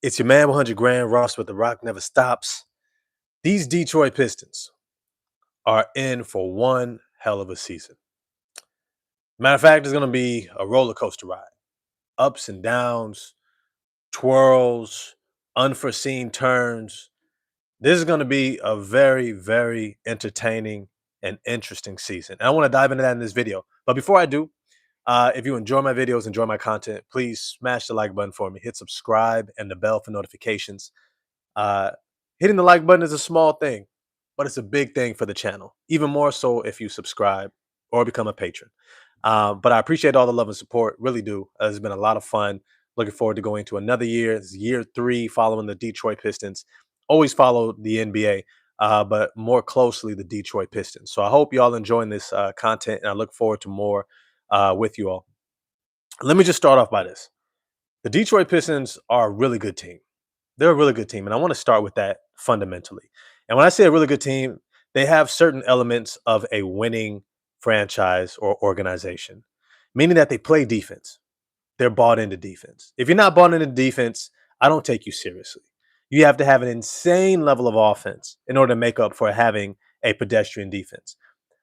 It's your man 100 grand Ross with the Rock never stops. These Detroit Pistons are in for one hell of a season. Matter of fact, it's going to be a roller coaster ride. Ups and downs, twirls, unforeseen turns. This is going to be a very, very entertaining and interesting season. And I want to dive into that in this video. But before I do, if you enjoy my videos, enjoy my content, please smash the like button for me. Hit subscribe and the bell for notifications. Uh, Hitting the like button is a small thing, but it's a big thing for the channel. Even more so if you subscribe or become a patron. But I appreciate all the love and support. Really do. It's been a lot of fun. Looking forward to going to another year. It's year 3 following the Detroit Pistons. Always follow the NBA, but more closely the Detroit Pistons. So I hope y'all enjoying this content, and I look forward to more with you all. Let me just start off by this. The Detroit Pistons are a really good team. They're a really good team, and I want to start with that fundamentally. And when I say a really good team, they have certain elements of a winning franchise or organization, meaning that they play defense. They're bought into defense. If you're not bought into defense, I don't take you seriously. You have to have an insane level of offense in order to make up for having a pedestrian defense.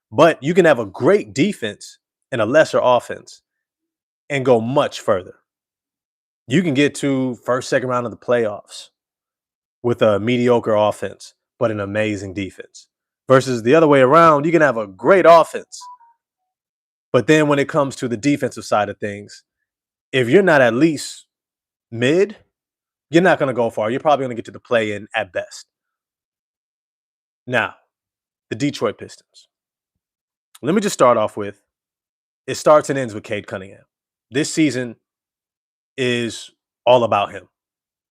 But you can have a great defense and a lesser offense and go much further. You can get to first, second round of the playoffs with a mediocre offense, but an amazing defense. Versus the other way around, you can have a great offense, but then when it comes to the defensive side of things, if you're not at least mid, you're not going to go far. You're probably going to get to the play in at best. Now, the Detroit Pistons. Let me just start off with it starts and ends with Cade Cunningham. This season is all about him.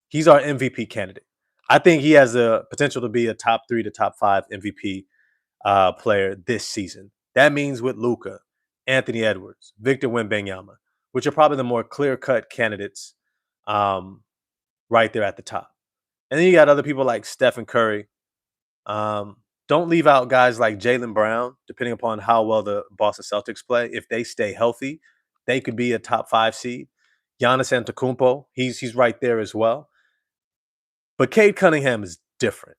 He's our MVP candidate. I think he has the potential to be a top 3 to top 5 MVP player this season. That means with Luka, Anthony Edwards, Victor Wembanyama, which are probably the more clear-cut candidates right there at the top. And then you got other people like Stephen Curry. Don't leave out guys like Jaylen Brown, depending upon how well the Boston Celtics play. If they stay healthy, they could be a top 5 seed. Giannis Antetokounmpo, he's right there as well. But Cade Cunningham is different.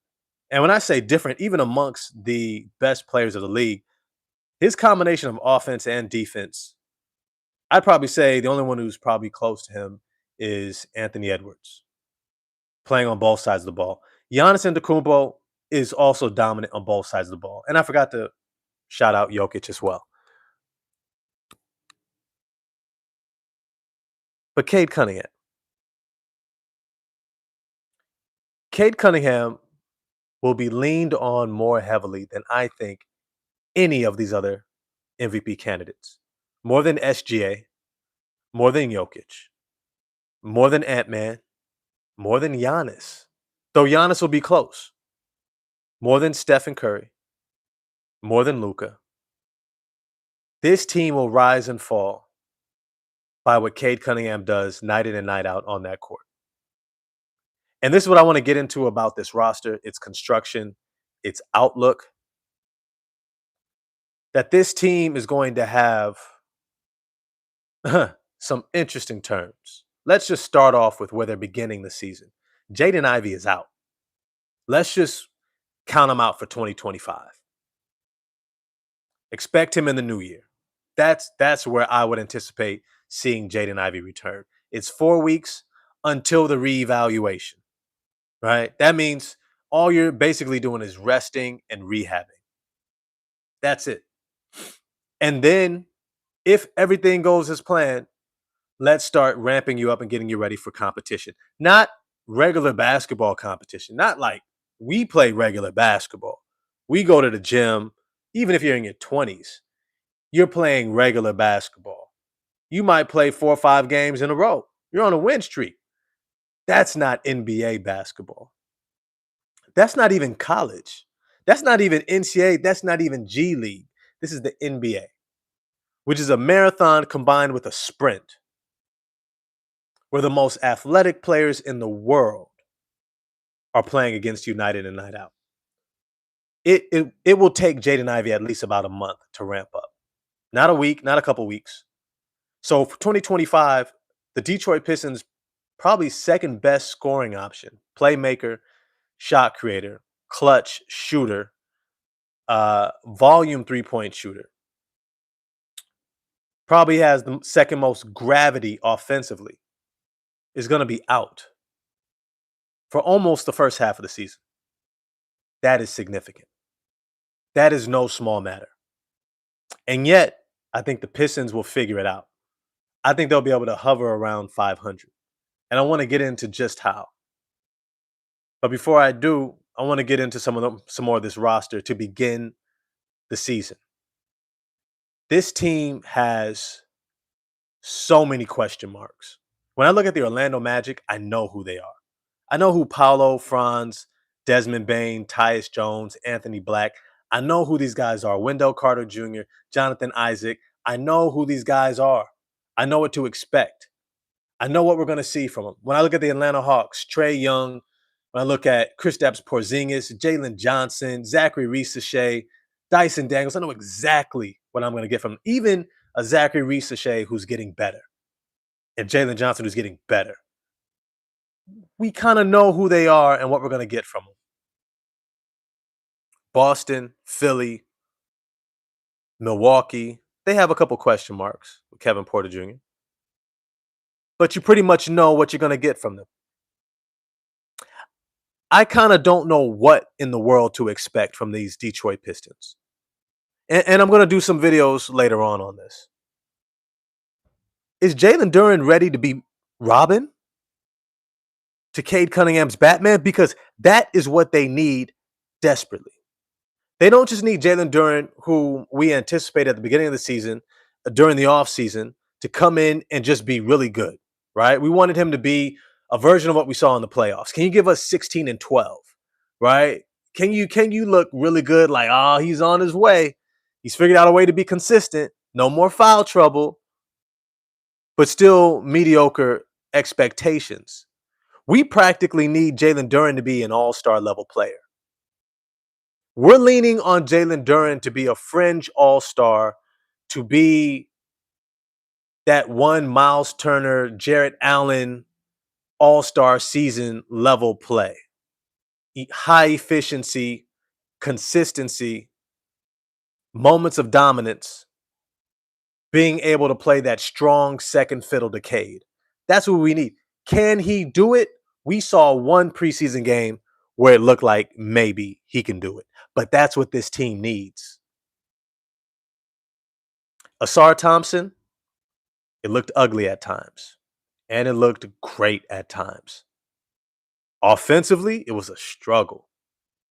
And when I say different, even amongst the best players of the league, his combination of offense and defense, I'd probably say the only one who's probably close to him is Anthony Edwards, playing on both sides of the ball. Giannis Antetokounmpo is also dominant on both sides of the ball. And I forgot to shout out Jokic as well. But Cade Cunningham will be leaned on more heavily than I think any of these other MVP candidates. More than SGA, more than Jokic, more than Ant-Man, more than Giannis. Though Giannis will be close. More than Stephen Curry, more than Luka. This team will rise and fall by what Cade Cunningham does night in and night out on that court. And this is what I want to get into about this roster, its construction, its outlook. That this team is going to have some interesting terms. Let's just start off with where they're beginning the season. Jaden Ivey is out. Let's just count him out for 2025. Expect him in the new year. That's where I would anticipate seeing Jaden Ivey return. It's 4 weeks until the reevaluation, right? That means all you're basically doing is resting and rehabbing. That's it. And then if everything goes as planned, let's start ramping you up and getting you ready for competition. Not regular basketball competition. Not like we play regular basketball. We go to the gym, even if you're in your 20s, you're playing regular basketball. You might play 4 or 5 games in a row. You're on a win streak. That's not NBA basketball. That's not even college. That's not even NCAA. That's not even G League. This is the NBA, which is a marathon combined with a sprint, where the most athletic players in the world are playing against you night in and night out. It will take Jaden Ivey at least about a month to ramp up. Not a week, not a couple weeks. So for 2025, the Detroit Pistons probably second best scoring option, playmaker, shot creator, clutch shooter, volume 3-point shooter. Probably has the second most gravity offensively. Is going to be out for almost the first half of the season. That is significant. That is no small matter. And yet, I think the Pistons will figure it out. I think they'll be able to hover around 500. And I want to get into just how. But before I do, I want to get into some more of this roster to begin the season. This team has so many question marks. When I look at the Orlando Magic, I know who they are. I know who Paolo, Franz, Desmond Bain, Tyus Jones, Anthony Black. I know who these guys are. Wendell Carter Jr., Jonathan Isaac. I know who these guys are. I know what to expect. I know what we're going to see from them. When I look at the Atlanta Hawks, Trae Young, when I look at Kristaps Porzingis, Jalen Johnson, Zachary Reese-Shea, Dyson Daniels, I know exactly what I'm going to get from them. Even a Zachary Reese-Shea who's getting better and Jalen Johnson who's getting better. We kind of know who they are and what we're going to get from them. Boston, Philly, Milwaukee, they have a couple question marks with Kevin Porter Jr. But you pretty much know what you're going to get from them. I kind of don't know what in the world to expect from these Detroit Pistons. And I'm going to do some videos later on this. Is Jalen Duren ready to be Robin? To Cade Cunningham's Batman? Because that is what they need desperately. They don't just need Jalen Duren, who we anticipated at the beginning of the season, during the offseason, to come in and just be really good, right? We wanted him to be a version of what we saw in the playoffs. Can you give us 16 and 12, right? Can you look really good like, he's on his way. He's figured out a way to be consistent. No more foul trouble, but still mediocre expectations. We practically need Jalen Duren to be an all-star level player. We're leaning on Jalen Duren to be a fringe all-star, to be that one Miles Turner, Jarrett Allen all-star season level play. High efficiency, consistency, moments of dominance, being able to play that strong second fiddle to Cade. That's what we need. Can he do it? We saw one preseason game where it looked like maybe he can do it. But that's what this team needs. Asar Thompson, it looked ugly at times. And it looked great at times. Offensively, it was a struggle.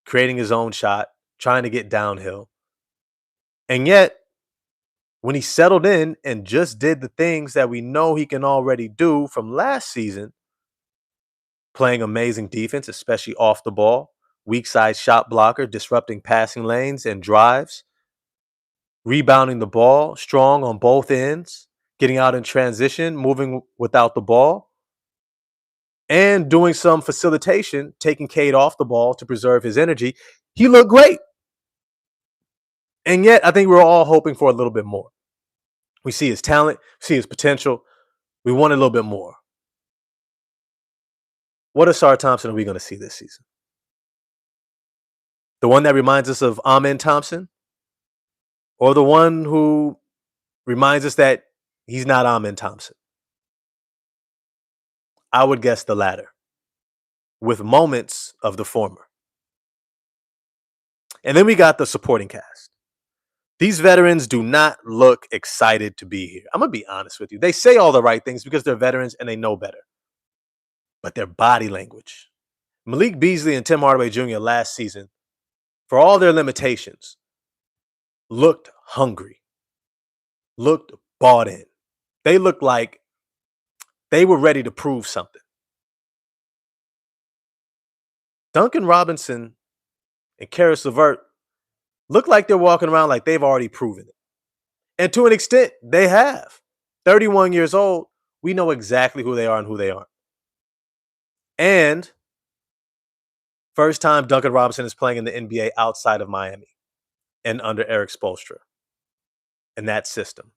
Creating his own shot, trying to get downhill. And yet, when he settled in and just did the things that we know he can already do from last season, playing amazing defense, especially off the ball, weak side shot blocker, disrupting passing lanes and drives, rebounding the ball, strong on both ends, getting out in transition, moving without the ball, and doing some facilitation, taking Cade off the ball to preserve his energy. He looked great. And yet, I think we're all hoping for a little bit more. We see his talent, see his potential. We want a little bit more. What Asar Thompson are we going to see this season? The one that reminds us of Amen Thompson? Or the one who reminds us that he's not Amen Thompson? I would guess the latter, with moments of the former. And then we got the supporting cast. These veterans do not look excited to be here. I'm going to be honest with you. They say all the right things because they're veterans and they know better. But their body language. Malik Beasley and Tim Hardaway Jr. last season, for all their limitations, looked hungry, looked bought in. They looked like they were ready to prove something. Duncan Robinson and Karis LeVert look like they're walking around like they've already proven it. And to an extent, they have. 31 years old, we know exactly who they are and who they aren't. And first time Duncan Robinson is playing in the NBA outside of Miami and under Eric Spoelstra in that system.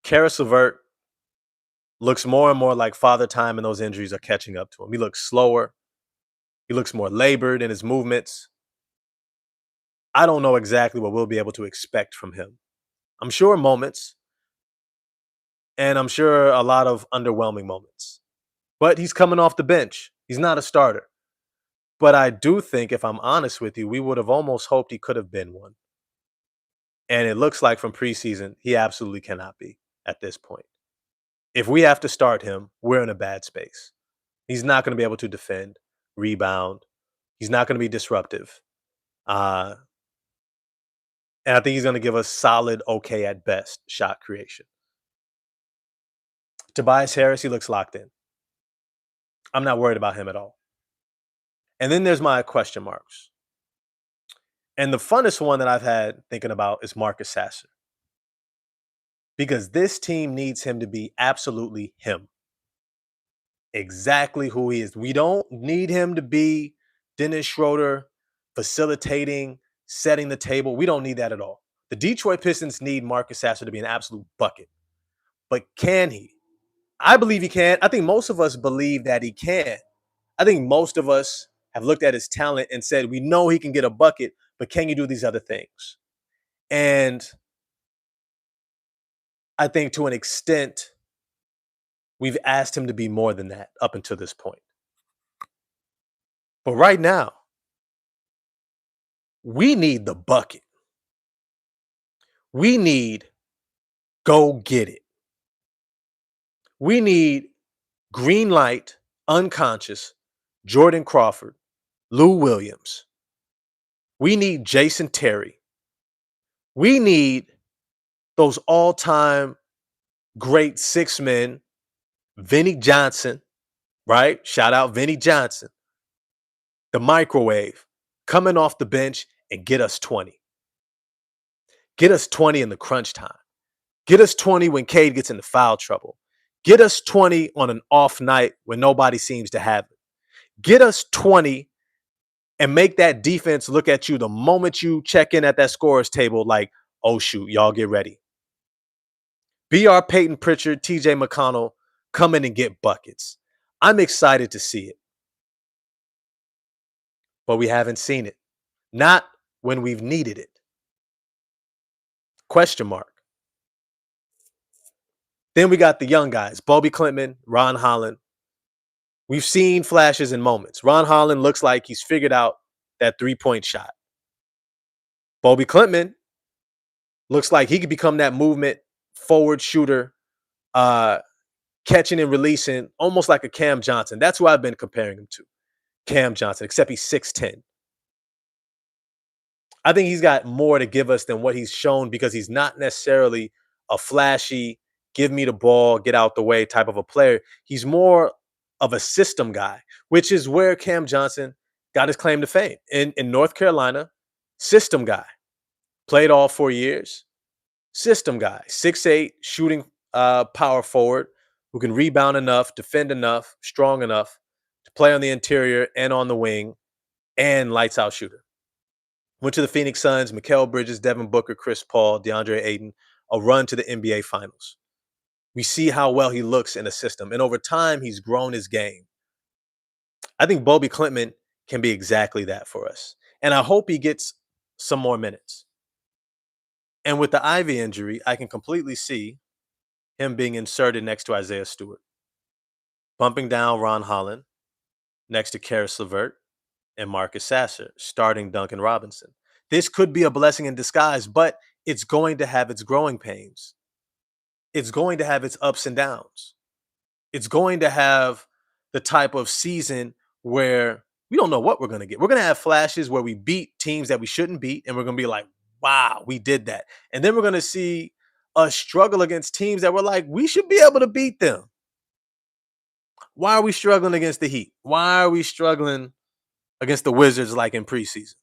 Karis LeVert looks more and more like father time and those injuries are catching up to him. He looks slower. He looks more labored in his movements. I don't know exactly what we'll be able to expect from him. I'm sure moments, and I'm sure a lot of underwhelming moments. But he's coming off the bench. He's not a starter. But I do think, if I'm honest with you, we would have almost hoped he could have been one. And it looks like from preseason, he absolutely cannot be at this point. If we have to start him, we're in a bad space. He's not going to be able to defend, rebound. He's not going to be disruptive. Uh, and I think he's going to give us solid, okay at best shot creation. Tobias Harris, he looks locked in. I'm not worried about him at all. And then there's my question marks. And the funnest one that I've had thinking about is Marcus Sasser, because this team needs him to be absolutely him, exactly who he is. We don't need him to be Dennis Schroeder facilitating, setting the table. We don't need that at all. The Detroit Pistons need Marcus Sasser to be an absolute bucket. But can he? I believe he can. I think most of us believe that he can. I think most of us have looked at his talent and said, we know he can get a bucket, but can you do these other things? And I think to an extent, we've asked him to be more than that up until this point. But right now, we need the bucket. We need go get it. We need green light, unconscious, Jordan Crawford, Lou Williams. We need Jason Terry. We need those all-time great six men, Vinnie Johnson, right? Shout out Vinnie Johnson. The microwave, coming off the bench and get us 20. Get us 20 in the crunch time. Get us 20 when Cade gets into foul trouble. Get us 20 on an off night when nobody seems to have it. Get us 20 and make that defense look at you the moment you check in at that scorer's table like, oh, shoot, y'all get ready. Be our Peyton Pritchard, TJ McConnell, come in and get buckets. I'm excited to see it. But we haven't seen it. Not when we've needed it. Question mark. Then we got the young guys, Bobby Klintman, Ron Holland. We've seen flashes and moments. Ron Holland looks like he's figured out that three-point shot. Bobby Klintman looks like he could become that movement forward shooter, catching and releasing, almost like a Cam Johnson. That's who I've been comparing him to, Cam Johnson, except he's 6'10". I think he's got more to give us than what he's shown because he's not necessarily a flashy, give me the ball, get out the way type of a player. He's more of a system guy, which is where Cam Johnson got his claim to fame. In North Carolina, system guy. Played all 4 years. System guy. 6'8", shooting power forward who can rebound enough, defend enough, strong enough to play on the interior and on the wing, and lights out shooter. Went to the Phoenix Suns, Mikal Bridges, Devin Booker, Chris Paul, DeAndre Ayton, a run to the NBA Finals. We see how well he looks in the system. And over time, he's grown his game. I think Bobby Klintman can be exactly that for us. And I hope he gets some more minutes. And with the Ivy injury, I can completely see him being inserted next to Isaiah Stewart, bumping down Ron Holland next to Karis LeVert and Marcus Sasser, starting Duncan Robinson. This could be a blessing in disguise, but it's going to have its growing pains. It's going to have its ups and downs. It's going to have the type of season where we don't know what we're going to get. We're going to have flashes where we beat teams that we shouldn't beat, and we're going to be like, wow, we did that. And then we're going to see us struggle against teams that we're like, we should be able to beat them. Why are we struggling against the Heat? Why are we struggling against the Wizards like in preseason?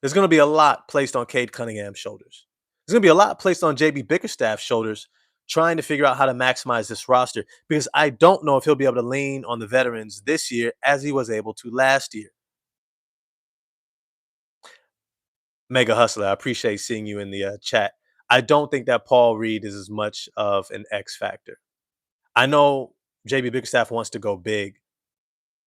There's going to be a lot placed on Cade Cunningham's shoulders. There's going to be a lot placed on JB Bickerstaff's shoulders trying to figure out how to maximize this roster because I don't know if he'll be able to lean on the veterans this year as he was able to last year. Mega Hustler, I appreciate seeing you in the chat. I don't think that Paul Reed is as much of an X factor. I know JB Bickerstaff wants to go big,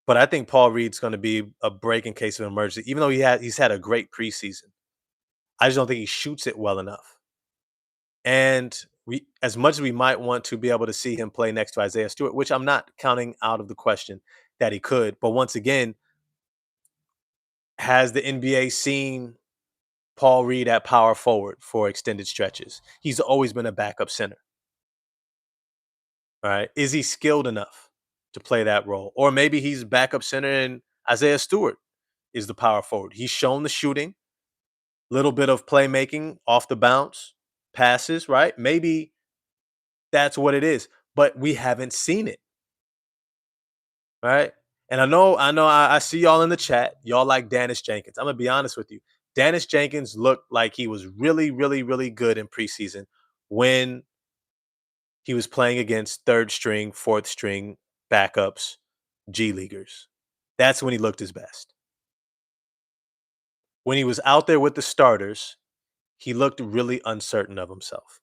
but I think Paul Reed's going to be a break in case of emergency. Even though he's had a great preseason, I just don't think he shoots it well enough. And we, as much as we might want to be able to see him play next to Isaiah Stewart, which I'm not counting out of the question that he could, but once again, has the NBA seen Paul Reed at power forward for extended stretches? He's always been a backup center. All right. Is he skilled enough to play that role? Or maybe he's backup center and Isaiah Stewart is the power forward. He's shown the shooting, little bit of playmaking off the bounce, passes, right? Maybe that's what it is, but we haven't seen it, right? And I see y'all in the chat. Y'all like Dennis Jenkins. I'm gonna be honest with you. Dennis Jenkins looked like he was really, really, really good in preseason when he was playing against third string, fourth string backups, G leaguers. That's when he looked his best. When he was out there with the starters, he looked really uncertain of himself.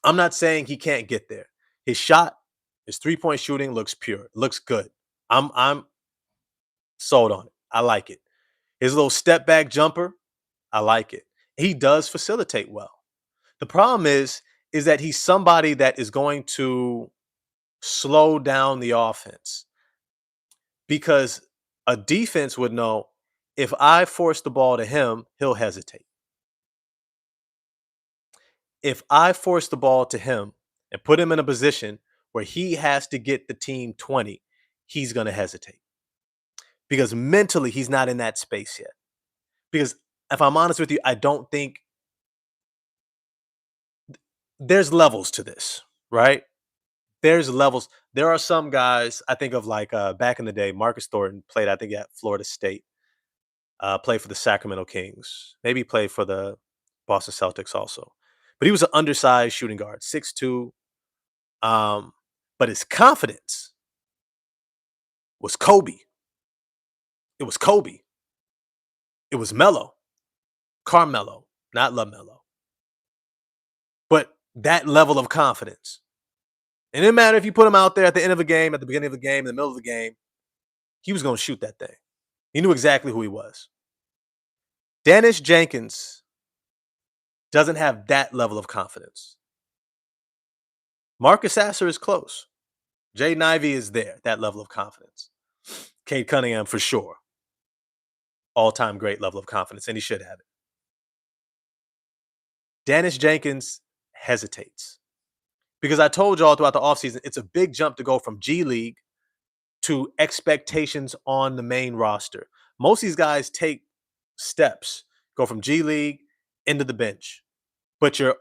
I'm not saying he can't get there. His shot, his three-point shooting looks pure, looks good. I'm sold on it. I like it. His little step back jumper, I like it. He does facilitate well. The problem is that he's somebody that is going to slow down the offense because a defense would know if I force the ball to him, he'll hesitate. If I force the ball to him and put him in a position where he has to get the team 20, he's going to hesitate because mentally he's not in that space yet. Because if I'm honest with you, I don't think there's levels to this, right? There's levels. There are some guys I think of like back in the day, Marcus Thornton played, I think, at Florida State, played for the Sacramento Kings, maybe played for the Boston Celtics also. But he was an undersized shooting guard, 6'2". But his confidence was Kobe. It was Kobe. It was Melo, Carmelo, not LaMelo. But that level of confidence. And it didn't matter if you put him out there at the end of a game, at the beginning of the game, in the middle of the game, he was going to shoot that thing. He knew exactly who he was. Dennis Jenkins doesn't have that level of confidence. Marcus Sasser is close. Jaden Ivey is there, that level of confidence. Cade Cunningham for sure. All-time great level of confidence, and he should have it. Dennis Jenkins hesitates. Because I told y'all throughout the offseason, it's a big jump to go from G League to expectations on the main roster. Most of these guys take steps, go from G League into the bench, but you're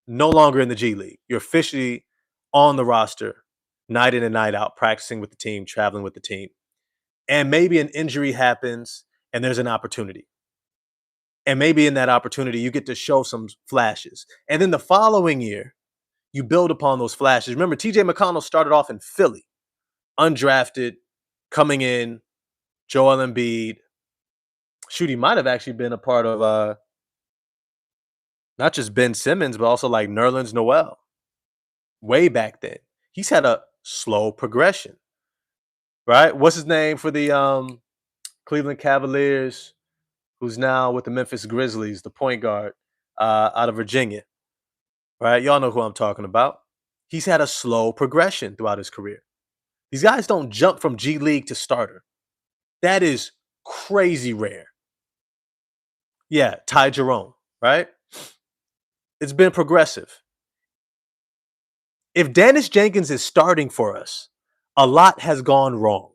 no longer in the G League. You're officially on the roster, night in and night out, practicing with the team, traveling with the team. And maybe an injury happens and there's an opportunity. And maybe in that opportunity, you get to show some flashes. And then the following year, you build upon those flashes. Remember, TJ McConnell started off in Philly, undrafted, coming in, Joel Embiid. Shoot, he might have actually been a part of not just Ben Simmons, but also like Nerlens Noel way back then. He's had a slow progression, right? What's his name for the Cleveland Cavaliers, who's now with the Memphis Grizzlies, the point guard out of Virginia, right? Y'all know who I'm talking about. He's had a slow progression throughout his career. These guys don't jump from G League to starter. That is crazy rare. Yeah, Ty Jerome, right? It's been progressive. If Dennis Jenkins is starting for us, a lot has gone wrong.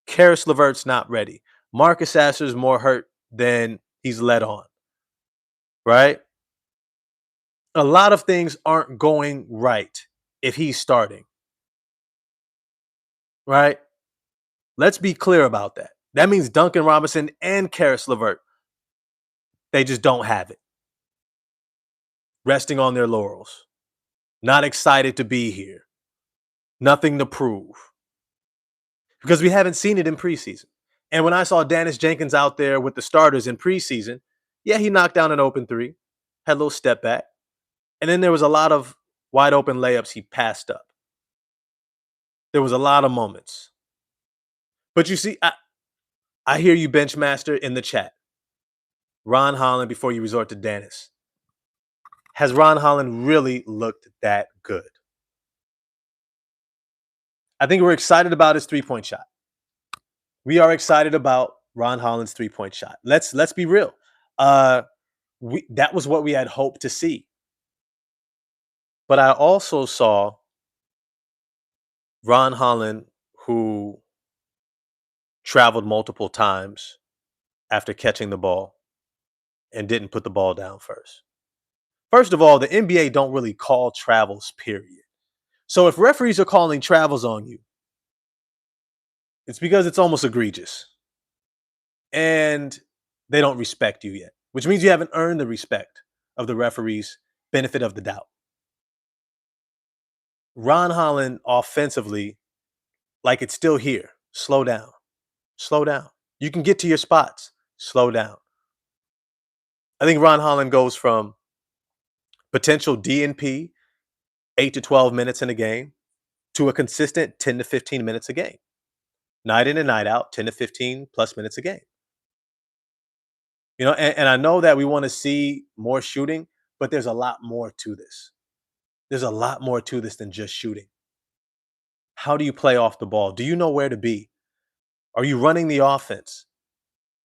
Karis LeVert's not ready. Marcus Sasser's more hurt than he's let on, right? A lot of things aren't going right if he's starting, right? Let's be clear about that. That means Duncan Robinson and Karis LeVert, they just don't have it. Resting on their laurels. Not excited to be here. Nothing to prove. Because we haven't seen it in preseason. And when I saw Dennis Jenkins out there with the starters in preseason, yeah, he knocked down an open three. had a little step back, and then there was a lot of wide open layups he passed up. There was a lot of moments. But you see, I hear you, Benchmaster, in the chat. Ron Holland before you resort to Dennis. Has Ron Holland really looked that good? I think we're excited about his three-point shot. We are excited about Ron Holland's three-point shot. Let's be real. That was what we had hoped to see. But I also saw Ron Holland, who traveled multiple times after catching the ball and didn't put the ball down first. First of all, the NBA don't really call travels, period. So if referees are calling travels on you, it's because it's almost egregious. And they don't respect you yet, which means you haven't earned the respect of the referees' benefit of the doubt. Ron Holland offensively, like it's still here. Slow down. Slow down. You can get to your spots. Slow down. I think Ron Holland goes from potential DNP, 8 to 12 minutes in a game, to a consistent 10 to 15 minutes a game. Night in and night out, 10 to 15 plus minutes a game. And I know that we want to see more shooting, but there's a lot more to this. There's a lot more to this than just shooting. How do you play off the ball? Do you know where to be? Are you running the offense?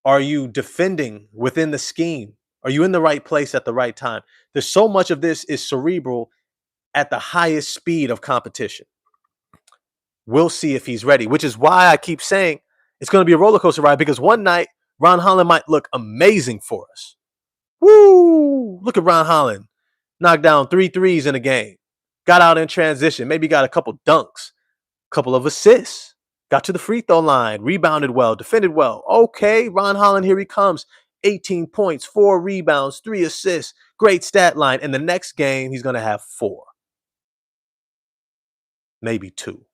Are you defending within the scheme? Are you in the right place at the right time? There's so much of this is cerebral at the highest speed of competition. We'll see if he's ready, which is why I keep saying it's going to be a roller coaster ride, because one night Ron Holland might look amazing for us. Woo! Look at Ron Holland. Knocked down 3 threes in a game. Got out in transition. Maybe got a couple dunks. Couple of assists. Got to the free throw line. Rebounded well. Defended well. Okay, Ron Holland, here he comes. 18 points, 4 rebounds, 3 assists. Great stat line. And the next game, he's going to have 4. Maybe 2.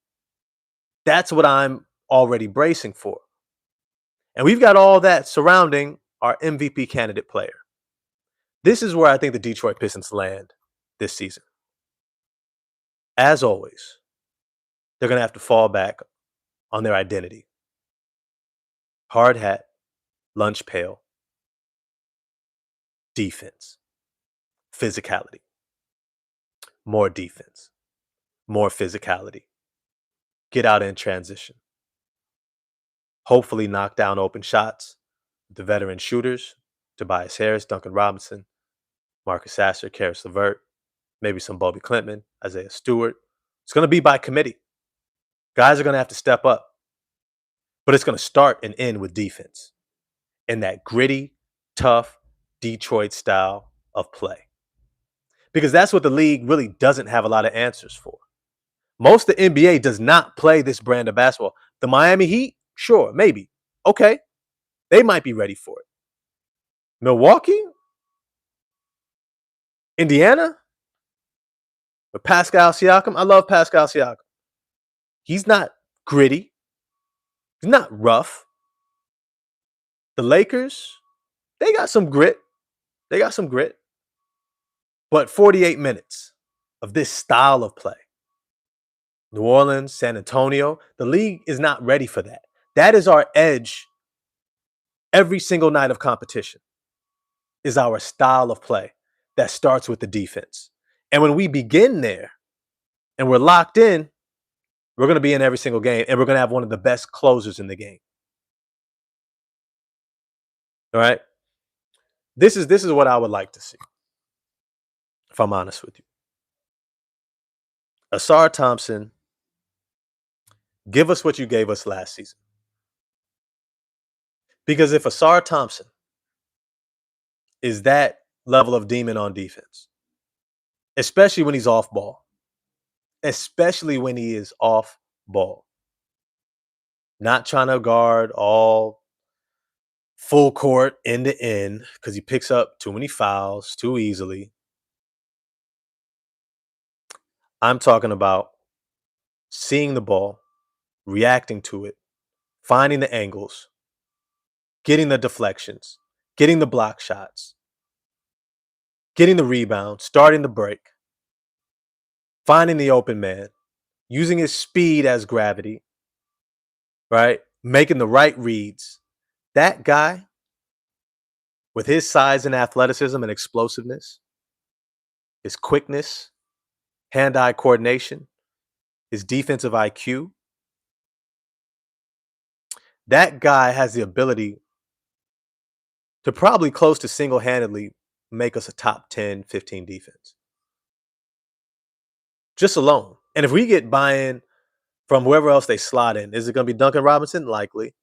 That's what I'm already bracing for. And we've got all that surrounding our MVP candidate player. This is where I think the Detroit Pistons land this season. As always, they're going to have to fall back on their identity. Hard hat, lunch pail, defense, physicality, more defense, more physicality. Get out in transition. Hopefully knock down open shots. The veteran shooters, Tobias Harris, Duncan Robinson, Marcus Sasser, Karis LeVert, maybe some Bobby Clintman, Isaiah Stewart. It's going to be by committee. Guys are going to have to step up. But it's going to start and end with defense and that gritty, tough Detroit style of play. Because that's what the league really doesn't have a lot of answers for. Most of the NBA does not play this brand of basketball. The Miami Heat, sure, maybe. Okay, they might be ready for it. Milwaukee? Indiana? With Pascal Siakam? I love Pascal Siakam. He's not gritty. He's not rough. The Lakers, they got some grit. They got some grit. But 48 minutes of this style of play. New Orleans, San Antonio, the league is not ready for that. That is our edge every single night of competition, is our style of play that starts with the defense. And when we begin there and we're locked in, we're going to be in every single game, and we're going to have one of the best closers in the game. All right? This is what I would like to see, if I'm honest with you. Asar Thompson, give us what you gave us last season. Because if Asar Thompson is that level of demon on defense, especially when he's off ball, not trying to guard all full court end to end because he picks up too many fouls too easily. I'm talking about seeing the ball, reacting to it, finding the angles, getting the deflections, getting the block shots, getting the rebound, starting the break, finding the open man, using his speed as gravity, right? Making the right reads. That guy, with his size and athleticism and explosiveness, his quickness, hand-eye coordination, his defensive IQ, that guy has the ability to probably close to single-handedly make us a top 10, 15 defense. Just alone. And if we get buy-in from whoever else they slot in, is it going to be Duncan Robinson? Likely.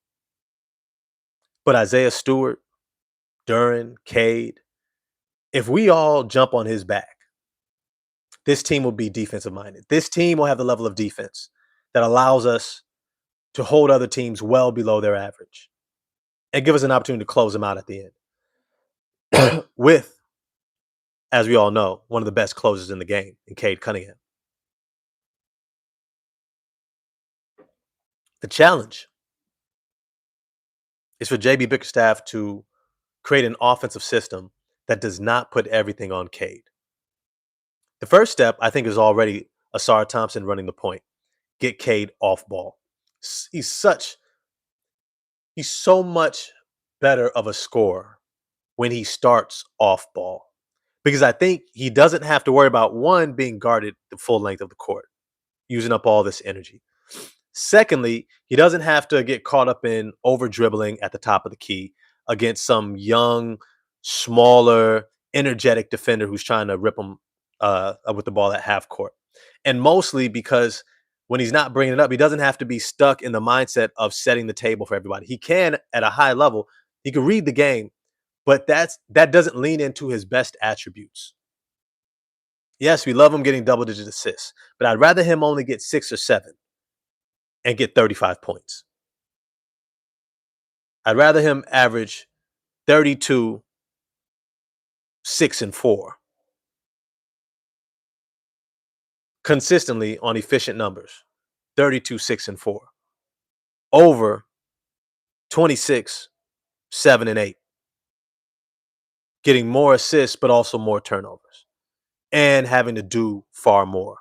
But Isaiah Stewart, Duren, Cade, if we all jump on his back, this team will be defensive minded. This team will have the level of defense that allows us to hold other teams well below their average and give us an opportunity to close them out at the end with, as we all know, one of the best closers in the game in Cade Cunningham. The challenge is for JB Bickerstaff to create an offensive system that does not put everything on Cade. The first step, I think, is already Asar Thompson running the point. Get Cade off ball. He's so much better of a scorer when he starts off ball. Because I think he doesn't have to worry about, one, being guarded the full length of the court, using up all this energy. Secondly, he doesn't have to get caught up in over dribbling at the top of the key against some young, smaller, energetic defender who's trying to rip him with the ball at half court. And mostly because when he's not bringing it up, he doesn't have to be stuck in the mindset of setting the table for everybody. He can, at a high level, he can read the game, but that doesn't lean into his best attributes. Yes, we love him getting double-digit assists, but I'd rather him only get 6 or 7 and get 35 points. I'd rather him average 32, 6, and 4 consistently on efficient numbers. 32, 6, and 4 over 26, 7, and 8. Getting more assists, but also more turnovers and having to do far more.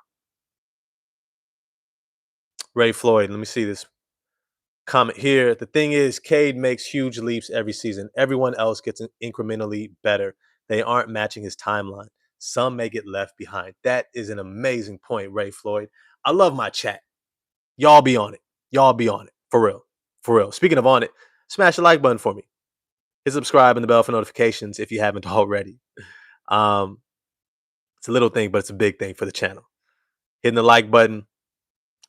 Ray Floyd, let me see this comment here. The thing is, Cade makes huge leaps every season. Everyone else gets incrementally better. They aren't matching his timeline. Some may get left behind. That is an amazing point, Ray Floyd. I love my chat. Y'all be on it. Y'all be on it. For real. For real. Speaking of on it, smash the like button for me. Hit subscribe and the bell for notifications if you haven't already. It's a little thing, but it's a big thing for the channel. Hitting the like button,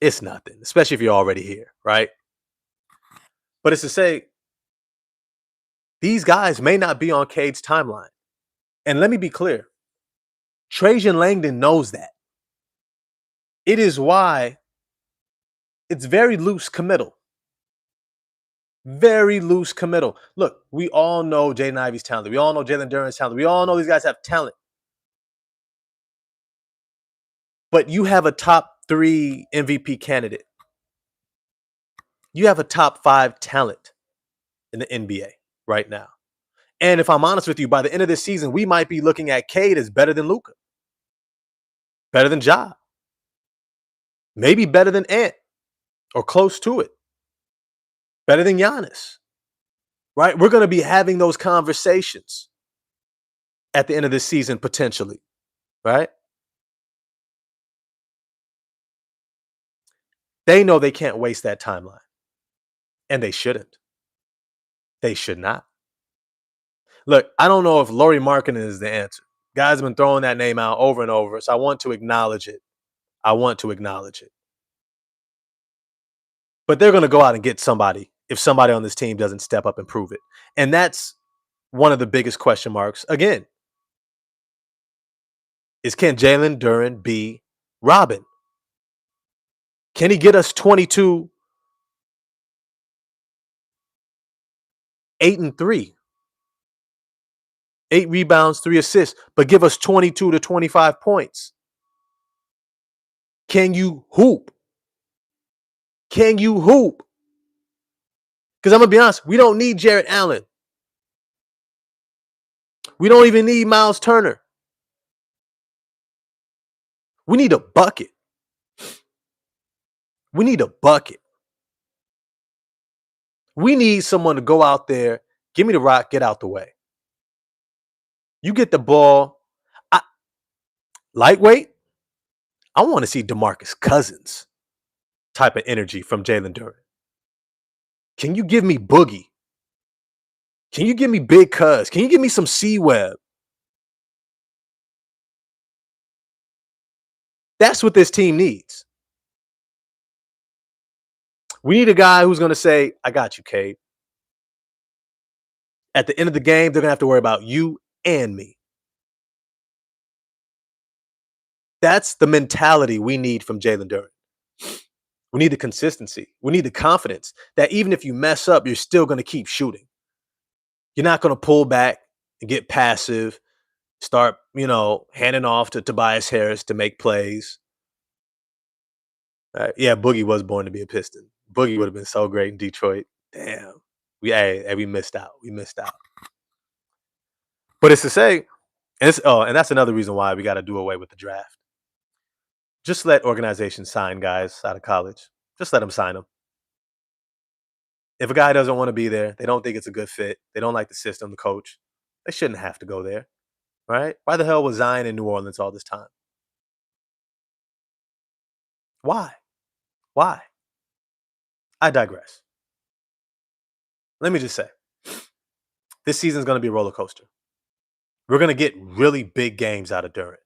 it's nothing, especially if you're already here, right? But it's to say, these guys may not be on Cade's timeline. And let me be clear. Trajan Langdon knows that. It is why it's very loose committal. Very loose committal. Look, we all know Jaden Ivey's talented. We all know Jalen Duren's talented. We all know these guys have talent. But you have a top 3 MVP candidate. You have a top 5 talent in the NBA right now. And if I'm honest with you, by the end of this season, we might be looking at Cade as better than Luka. Better than Ja. Maybe better than Ant. Or close to it. Better than Giannis. Right? We're going to be having those conversations at the end of this season, potentially. Right? They know they can't waste that timeline. And they shouldn't. They should not. Look, I don't know if Lauri Markkanen is the answer. Guys have been throwing that name out over and over, so I want to acknowledge it. But they're going to go out and get somebody if somebody on this team doesn't step up and prove it. And that's one of the biggest question marks. Again, is can Jalen Duren be Robin? Can he get us 22, 8 and 3? 8 rebounds, 3 assists, but give us 22 to 25 points. Can you hoop? Can you hoop? Because I'm going to be honest, we don't need Jarrett Allen. We don't even need Miles Turner. We need a bucket. We need a bucket. We need someone to go out there, give me the rock, get out the way. You get the ball. I, lightweight, I want to see DeMarcus Cousins type of energy from Jalen Duren. Can you give me Boogie? Can you give me Big Cuz? Can you give me some C-Web? That's what this team needs. We need a guy who's going to say, I got you, Cade. At the end of the game, they're going to have to worry about you and me. That's the mentality we need from Jalen Duren. We need the consistency. We need the confidence that even if you mess up, you're still going to keep shooting. You're not going to pull back and get passive, start, handing off to Tobias Harris to make plays. Yeah, Boogie was born to be a Piston. Boogie would have been so great in Detroit. Damn. We missed out. We missed out. But it's to say, and that's another reason why we got to do away with the draft. Just let organizations sign guys out of college. Just let them sign them. If a guy doesn't want to be there, they don't think it's a good fit, they don't like the system, the coach, they shouldn't have to go there, right? Why the hell was Zion in New Orleans all this time? Why? Why? I digress. Let me just say, this season's going to be a roller coaster. We're going to get really big games out of Duren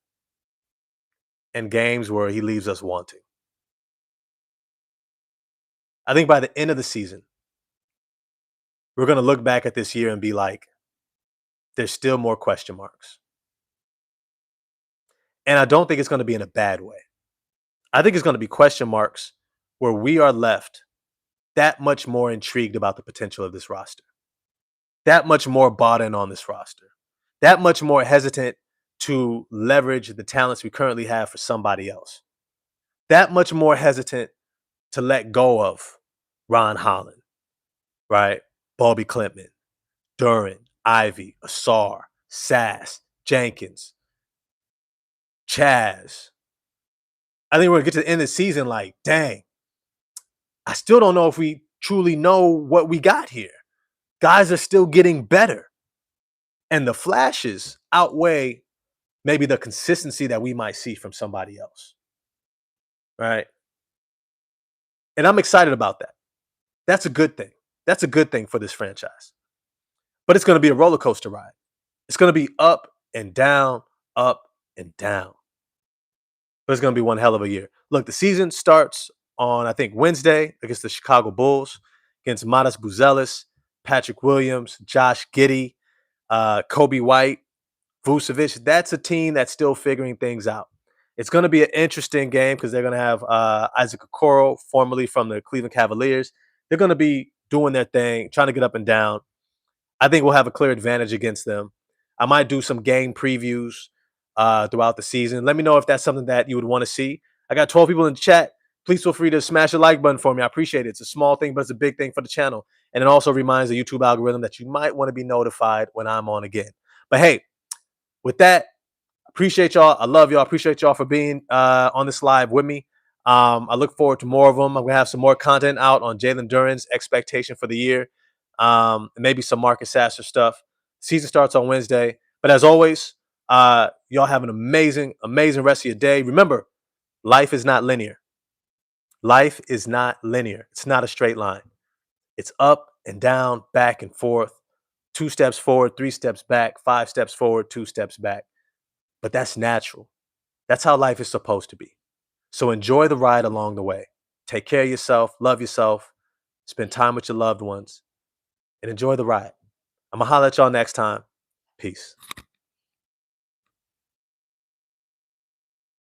and games where he leaves us wanting. I think by the end of the season, we're going to look back at this year and be like, there's still more question marks. And I don't think it's going to be in a bad way. I think it's going to be question marks where we are left that much more intrigued about the potential of this roster, that much more bought in on this roster, that much more hesitant to leverage the talents we currently have for somebody else, that much more hesitant to let go of Ron Holland, right? Bobby Klintman, Duren, Ivy, Asar, Sass, Jenkins, Chaz. I think we're going to get to the end of the season like, dang, I still don't know if we truly know what we got here. Guys are still getting better. And the flashes outweigh maybe the consistency that we might see from somebody else. Right? And I'm excited about that. That's a good thing. That's a good thing for this franchise. But it's going to be a roller coaster ride. It's going to be up and down, up and down. But it's going to be one hell of a year. Look, the season starts on, I think, Wednesday against the Chicago Bulls, against Matas Buzelis, Patrick Williams, Josh Giddey, Kobe White, Vucevic. That's a team that's still figuring things out. It's going to be an interesting game because they're going to have Isaac Okoro, formerly from the Cleveland Cavaliers. They're going to be doing their thing, trying to get up and down. I think we'll have a clear advantage against them. I might do some game previews throughout the season. Let me know if that's something that you would want to see. I got 12 people in the chat. Please feel free to smash the like button for me. I appreciate it. It's a small thing, but it's a big thing for the channel. And it also reminds the YouTube algorithm that you might want to be notified when I'm on again. But hey, with that, appreciate y'all. I love y'all. Appreciate y'all for being on this live with me. I look forward to more of them. I'm going to have some more content out on Jalen Duren's expectation for the year. And maybe some Marcus Sasser stuff. Season starts on Wednesday. But as always, y'all have an amazing, amazing rest of your day. Remember, life is not linear. Life is not linear. It's not a straight line. It's up and down, back and forth. 2 steps forward, 3 steps back, 5 steps forward, 2 steps back. But that's natural. That's how life is supposed to be. So enjoy the ride along the way. Take care of yourself, love yourself, spend time with your loved ones, and enjoy the ride. I'm going to holler at y'all next time. Peace.